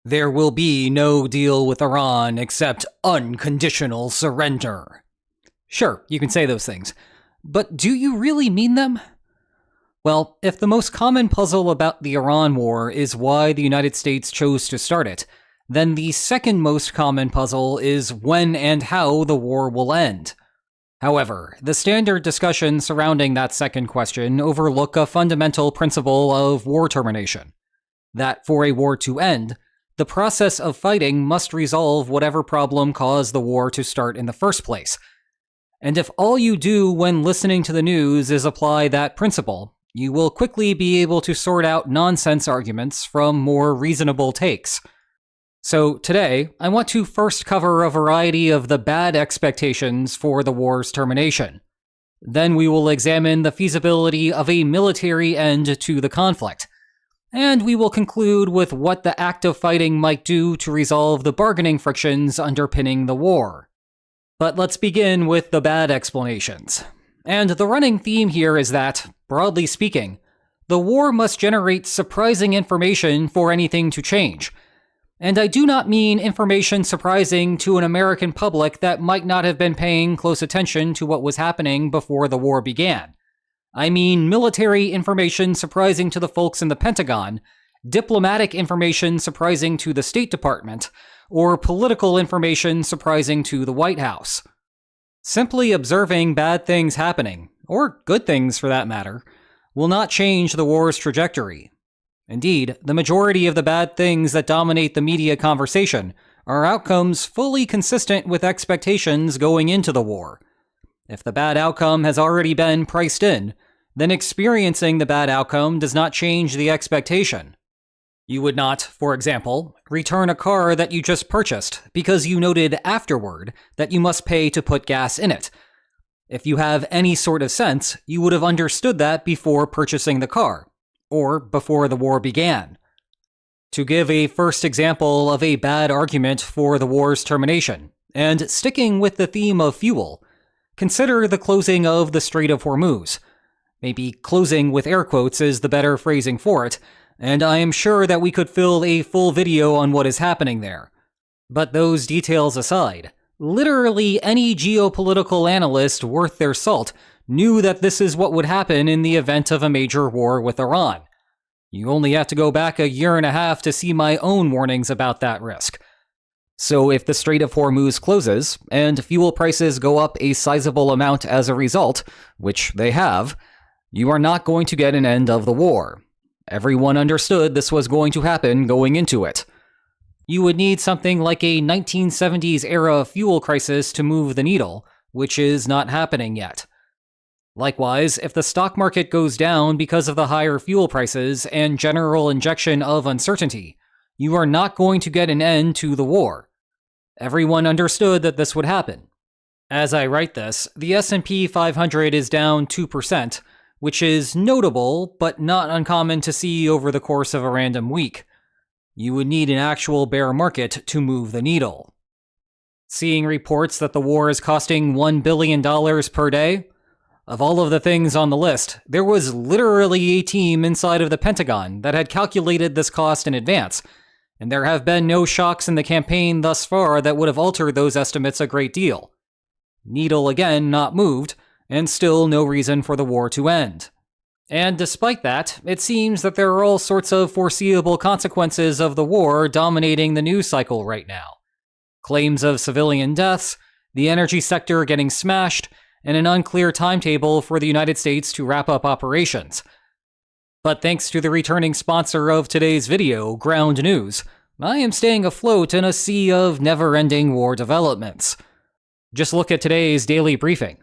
There will be no deal with Iran except unconditional surrender. Sure, you can say those things, but do you really mean them? Well, if the most common puzzle about the Iran war is why the United States chose to start it, then the second most common puzzle is when and how the war will end. However, the standard discussions surrounding that second question overlook a fundamental principle of war termination: that for a war to end, the process of fighting must resolve whatever problem caused the war to start in the first place. And if all you do when listening to the news is apply that principle, you will quickly be able to sort out nonsense arguments from more reasonable takes. So today, I want to first cover a variety of the bad expectations for the war's termination. Then we will examine the feasibility of a military end to the conflict. And we will conclude with what the act of fighting might do to resolve the bargaining frictions underpinning the war. But let's begin with the bad explanations. And the running theme here is that, broadly speaking, the war must generate surprising information for anything to change. And I do not mean information surprising to an American public that might not have been paying close attention to what was happening before the war began. I mean military information surprising to the folks in the Pentagon, diplomatic information surprising to the State Department, or political information surprising to the White House. Simply observing bad things happening, or good things for that matter, will not change the war's trajectory. Indeed, the majority of the bad things that dominate the media conversation are outcomes fully consistent with expectations going into the war. If the bad outcome has already been priced in, then experiencing the bad outcome does not change the expectation. You would not, for example, return a car that you just purchased because you noted afterward that you must pay to put gas in it. If you have any sort of sense, you would have understood that before purchasing the car, or before the war began. To give a first example of a bad argument for the war's termination, and sticking with the theme of fuel, consider the closing of the Strait of Hormuz. Maybe closing with air quotes is the better phrasing for it, and I am sure that we could fill a full video on what is happening there. But those details aside, literally any geopolitical analyst worth their salt knew that this is what would happen in the event of a major war with Iran. You only have to go back a year and a half to see my own warnings about that risk. So if the Strait of Hormuz closes, and fuel prices go up a sizable amount as a result, which they have, you are not going to get an end of the war. Everyone understood this was going to happen going into it. You would need something like a 1970s-era fuel crisis to move the needle, which is not happening yet. Likewise, if the stock market goes down because of the higher fuel prices and general injection of uncertainty, you are not going to get an end to the war. Everyone understood that this would happen. As I write this, the S&P 500 is down 2%, which is notable but not uncommon to see over the course of a random week. You would need an actual bear market to move the needle. Seeing reports that the war is costing $1 billion per day? Of all of the things on the list, there was literally a team inside of the Pentagon that had calculated this cost in advance, and there have been no shocks in the campaign thus far that would have altered those estimates a great deal. Needle again not moved, and still no reason for the war to end. And despite that, it seems that there are all sorts of foreseeable consequences of the war dominating the news cycle right now. Claims of civilian deaths, the energy sector getting smashed, and an unclear timetable for the United States to wrap up operations. But thanks to the returning sponsor of today's video, Ground News, I am staying afloat in a sea of never-ending war developments. Just look at today's daily briefing.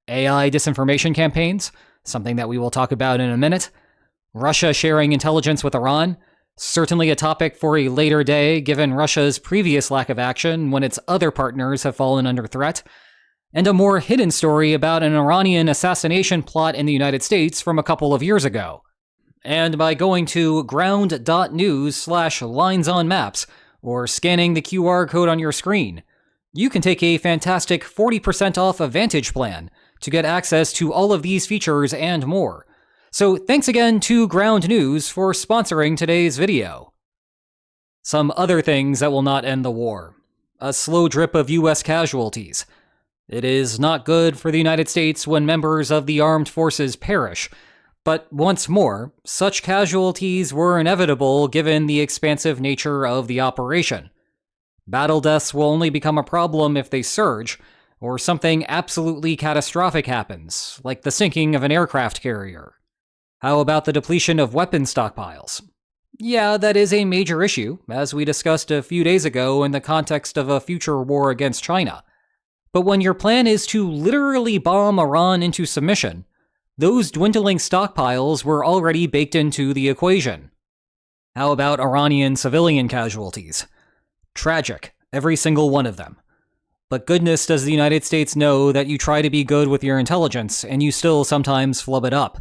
AI disinformation campaigns, something that we will talk about in a minute. Russia sharing intelligence with Iran, certainly a topic for a later day given Russia's previous lack of action when its other partners have fallen under threat. And a more hidden story about an Iranian assassination plot in the United States from a couple of years ago. And by going to ground.news/linesonmaps or scanning the QR code on your screen, you can take a fantastic 40% off Advantage plan to get access to all of these features and more. So thanks again to Ground News for sponsoring today's video. Some other things that will not end the war. A slow drip of US casualties. It is not good for the United States when members of the armed forces perish, but once more, such casualties were inevitable given the expansive nature of the operation. Battle deaths will only become a problem if they surge, or something absolutely catastrophic happens, like the sinking of an aircraft carrier. How about the depletion of weapon stockpiles? Yeah, that is a major issue, as we discussed a few days ago in the context of a future war against China. But when your plan is to literally bomb Iran into submission, those dwindling stockpiles were already baked into the equation. How about Iranian civilian casualties? Tragic, every single one of them. But goodness does the United States know that you try to be good with your intelligence and you still sometimes flub it up.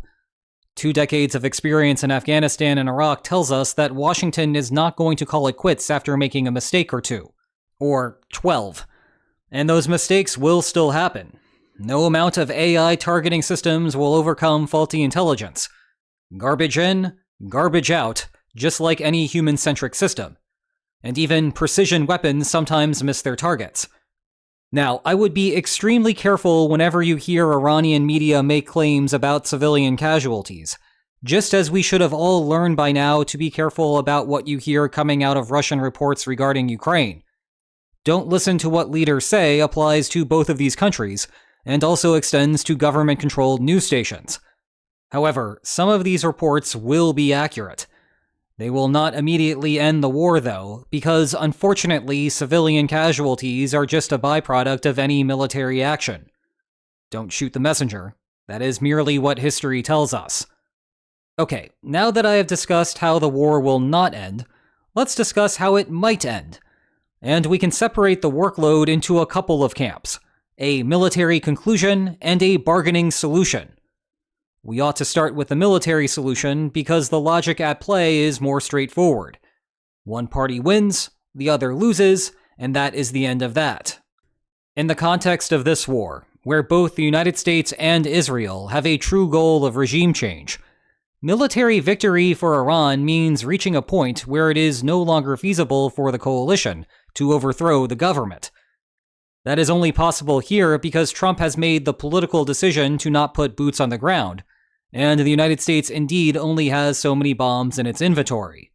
2 decades of experience in Afghanistan and Iraq tells us that Washington is not going to call it quits after making a mistake or 2. Or 12. And those mistakes will still happen. No amount of AI targeting systems will overcome faulty intelligence. Garbage in, garbage out, just like any human-centric system. And even precision weapons sometimes miss their targets. Now, I would be extremely careful whenever you hear Iranian media make claims about civilian casualties, just as we should have all learned by now to be careful about what you hear coming out of Russian reports regarding Ukraine. Don't listen to what leaders say applies to both of these countries, and also extends to government-controlled news stations. However, some of these reports will be accurate. They will not immediately end the war, though, because unfortunately civilian casualties are just a byproduct of any military action. Don't shoot the messenger. That is merely what history tells us. Okay, now that I have discussed how the war will not end, let's discuss how it might end. And we can separate the workload into a couple of camps, a military conclusion and a bargaining solution. We ought to start with the military solution because the logic at play is more straightforward. One party wins, the other loses, and that is the end of that. In the context of this war, where both the United States and Israel have a true goal of regime change, military victory for Iran means reaching a point where it is no longer feasible for the coalition to overthrow the government. That is only possible here because Trump has made the political decision to not put boots on the ground, and the United States indeed only has so many bombs in its inventory.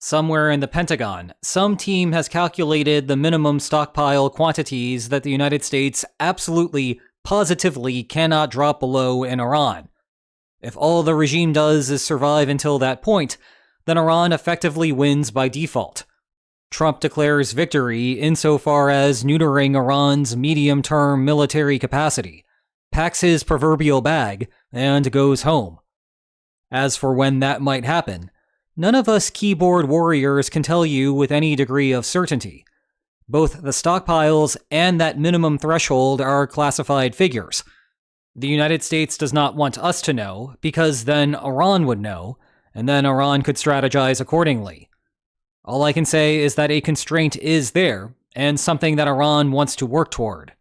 Somewhere in the Pentagon, some team has calculated the minimum stockpile quantities that the United States absolutely, positively cannot drop below in Iran. If all the regime does is survive until that point, then Iran effectively wins by default. Trump declares victory insofar as neutering Iran's medium-term military capacity, packs his proverbial bag, and goes home. As for when that might happen, none of us keyboard warriors can tell you with any degree of certainty. Both the stockpiles and that minimum threshold are classified figures. The United States does not want us to know, because then Iran would know, and then Iran could strategize accordingly. All I can say is that a constraint is there, and something that Iran wants to work toward.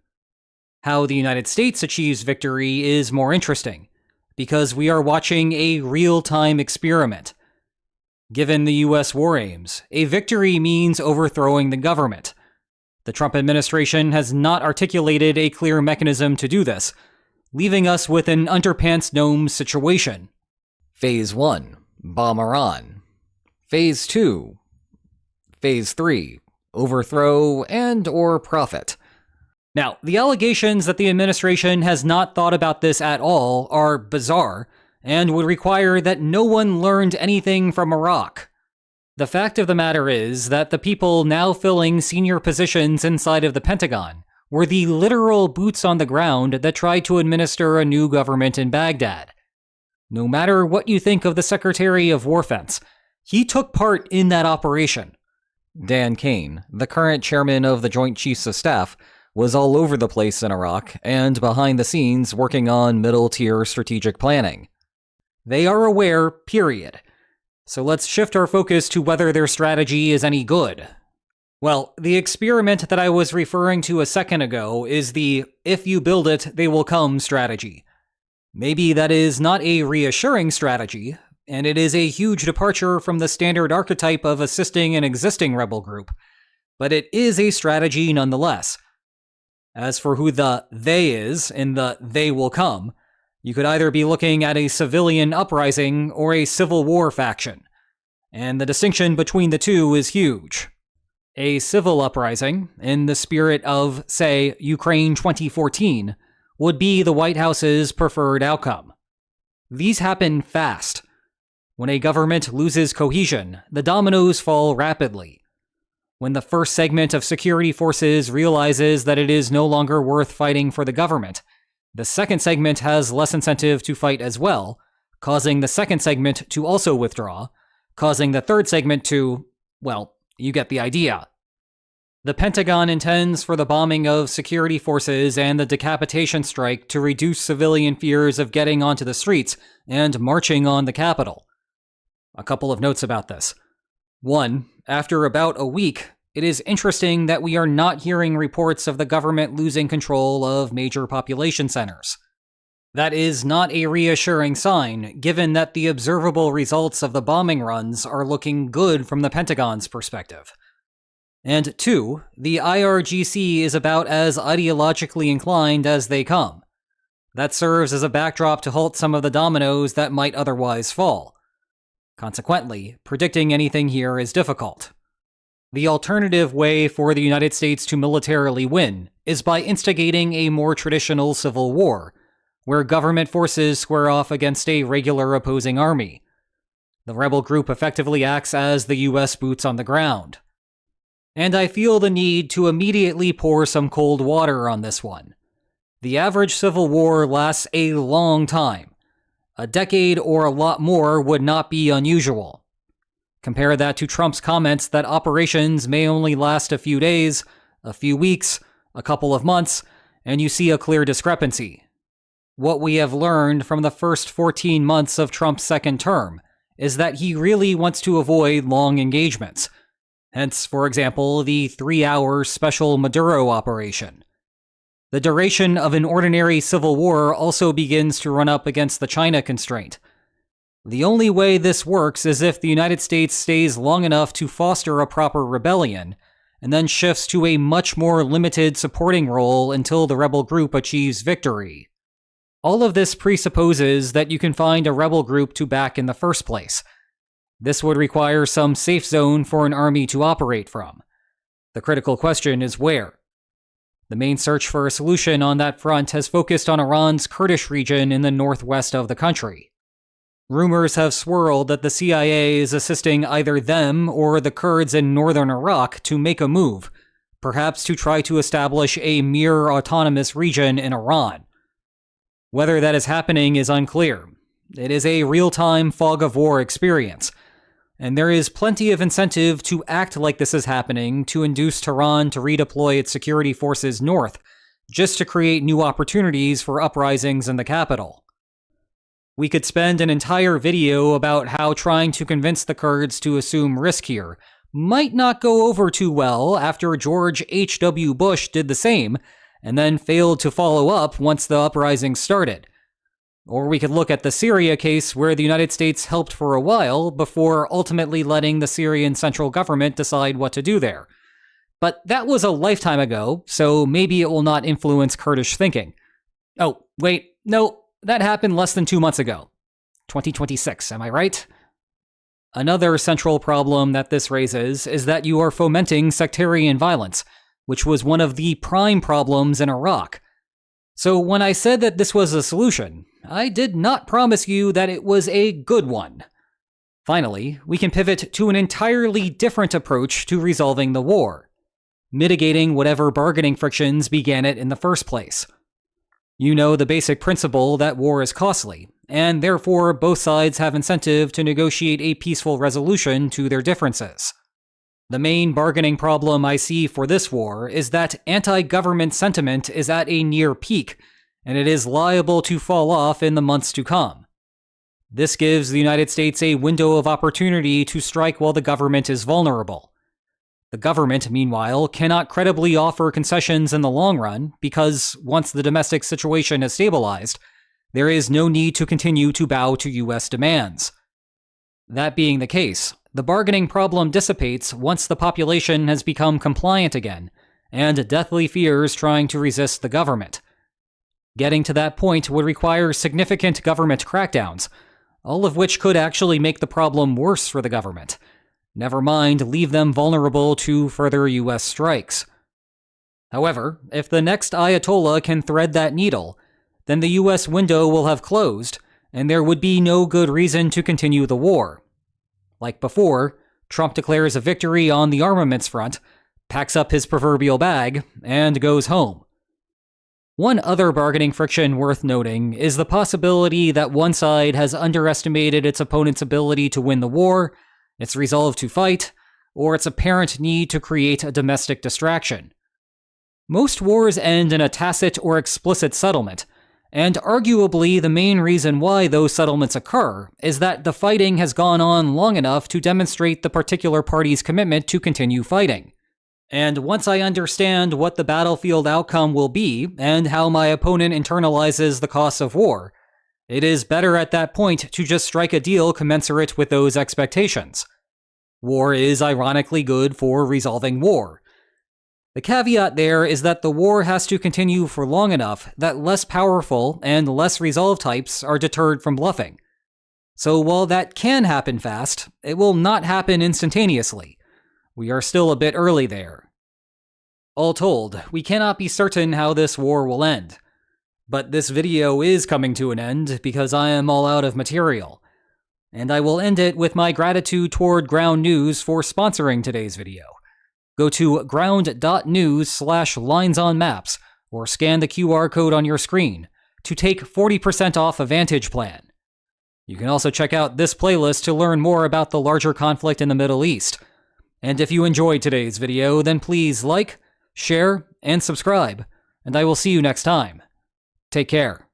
How the United States achieves victory is more interesting, because we are watching a real-time experiment. Given the US war aims, a victory means overthrowing the government. The Trump administration has not articulated a clear mechanism to do this, leaving us with an underpants gnome situation. Phase 1. Bomb Iran. Phase 2. Phase 3. Overthrow and/or profit. Now, the allegations that the administration has not thought about this at all are bizarre, and would require that no one learned anything from Iraq. The fact of the matter is that the people now filling senior positions inside of the Pentagon were the literal boots on the ground that tried to administer a new government in Baghdad. No matter what you think of the Secretary of Warfense, he took part in that operation. Dan Kane, the current chairman of the Joint Chiefs of Staff, was all over the place in Iraq and behind the scenes working on middle-tier strategic planning. They are aware, period. So let's shift our focus to whether their strategy is any good. Well, the experiment that I was referring to a second ago is the "if you build it, they will come" strategy. Maybe that is not a reassuring strategy. and it is a huge departure from the standard archetype of assisting an existing rebel group, but it is a strategy nonetheless. As for who the they is in the they will come, you could either be looking at a civilian uprising or a civil war faction, and the distinction between the two is huge. A civil uprising, in the spirit of, say, Ukraine 2014, would be the White House's preferred outcome. These happen fast. When a government loses cohesion, the dominoes fall rapidly. When the first segment of security forces realizes that it is no longer worth fighting for the government, the second segment has less incentive to fight as well, causing the second segment to also withdraw, causing the third segment to, well, you get the idea. The Pentagon intends for the bombing of security forces and the decapitation strike to reduce civilian fears of getting onto the streets and marching on the Capitol. A couple of notes about this. 1. After about a week, it is interesting that we are not hearing reports of the government losing control of major population centers. That is not a reassuring sign, given that the observable results of the bombing runs are looking good from the Pentagon's perspective. And 2, the IRGC is about as ideologically inclined as they come. That serves as a backdrop to halt some of the dominoes that might otherwise fall. Consequently, predicting anything here is difficult. The alternative way for the United States to militarily win is by instigating a more traditional civil war, where government forces square off against a regular opposing army. The rebel group effectively acts as the US boots on the ground. And I feel the need to immediately pour some cold water on this one. The average civil war lasts a long time. A decade or a lot more would not be unusual. Compare that to Trump's comments that operations may only last a few days, a few weeks, a couple of months, and you see a clear discrepancy. What we have learned from the first 14 months of Trump's second term is that he really wants to avoid long engagements. Hence, for example, the 3-hour special Maduro operation. The duration of an ordinary civil war also begins to run up against the China constraint. The only way this works is if the United States stays long enough to foster a proper rebellion, and then shifts to a much more limited supporting role until the rebel group achieves victory. All of this presupposes that you can find a rebel group to back in the first place. This would require some safe zone for an army to operate from. The critical question is where. The main search for a solution on that front has focused on Iran's Kurdish region in the northwest of the country. Rumors have swirled that the CIA is assisting either them or the Kurds in northern Iraq to make a move, perhaps to try to establish a mere autonomous region in Iran. Whether that is happening is unclear. It is a real-time fog of war experience, and there is plenty of incentive to act like this is happening to induce Tehran to redeploy its security forces north, just to create new opportunities for uprisings in the capital. We could spend an entire video about how trying to convince the Kurds to assume risk here might not go over too well after George H.W. Bush did the same, and then failed to follow up once the uprising started. Or we could look at the Syria case where the United States helped for a while before ultimately letting the Syrian central government decide what to do there. But that was a lifetime ago, so maybe it will not influence Kurdish thinking. Oh, wait, no, that happened less than 2 months ago. 2026, am I right? Another central problem that this raises is that you are fomenting sectarian violence, which was one of the prime problems in Iraq. So when I said that this was a solution, I did not promise you that it was a good one. Finally, we can pivot to an entirely different approach to resolving the war, mitigating whatever bargaining frictions began it in the first place. You know the basic principle that war is costly, and therefore both sides have incentive to negotiate a peaceful resolution to their differences. The main bargaining problem I see for this war is that anti-government sentiment is at a near peak, and it is liable to fall off in the months to come. This gives the United States a window of opportunity to strike while the government is vulnerable. The government, meanwhile, cannot credibly offer concessions in the long run because once the domestic situation has stabilized, there is no need to continue to bow to U.S. demands. That being the case, the bargaining problem dissipates once the population has become compliant again, and deathly fears trying to resist the government. Getting to that point would require significant government crackdowns, all of which could actually make the problem worse for the government. Never mind leave them vulnerable to further US strikes. However, if the next Ayatollah can thread that needle, then the US window will have closed, and there would be no good reason to continue the war. Like before, Trump declares a victory on the armaments front, packs up his proverbial bag, and goes home. One other bargaining friction worth noting is the possibility that one side has underestimated its opponent's ability to win the war, its resolve to fight, or its apparent need to create a domestic distraction. Most wars end in a tacit or explicit settlement, and arguably the main reason why those settlements occur is that the fighting has gone on long enough to demonstrate the particular party's commitment to continue fighting. And once I understand what the battlefield outcome will be and how my opponent internalizes the costs of war, it is better at that point to just strike a deal commensurate with those expectations. War is ironically good for resolving war. The caveat there is that the war has to continue for long enough that less powerful and less resolved types are deterred from bluffing. So while that can happen fast, it will not happen instantaneously. We are still a bit early there. All told, we cannot be certain how this war will end. But this video is coming to an end because I am all out of material. And I will end it with my gratitude toward Ground News for sponsoring today's video. Go to ground.news/linesonmaps or scan the QR code on your screen to take 40% off a Vantage plan. You can also check out this playlist to learn more about the larger conflict in the Middle East. And if you enjoyed today's video, then please like, share, and subscribe, and I will see you next time. Take care.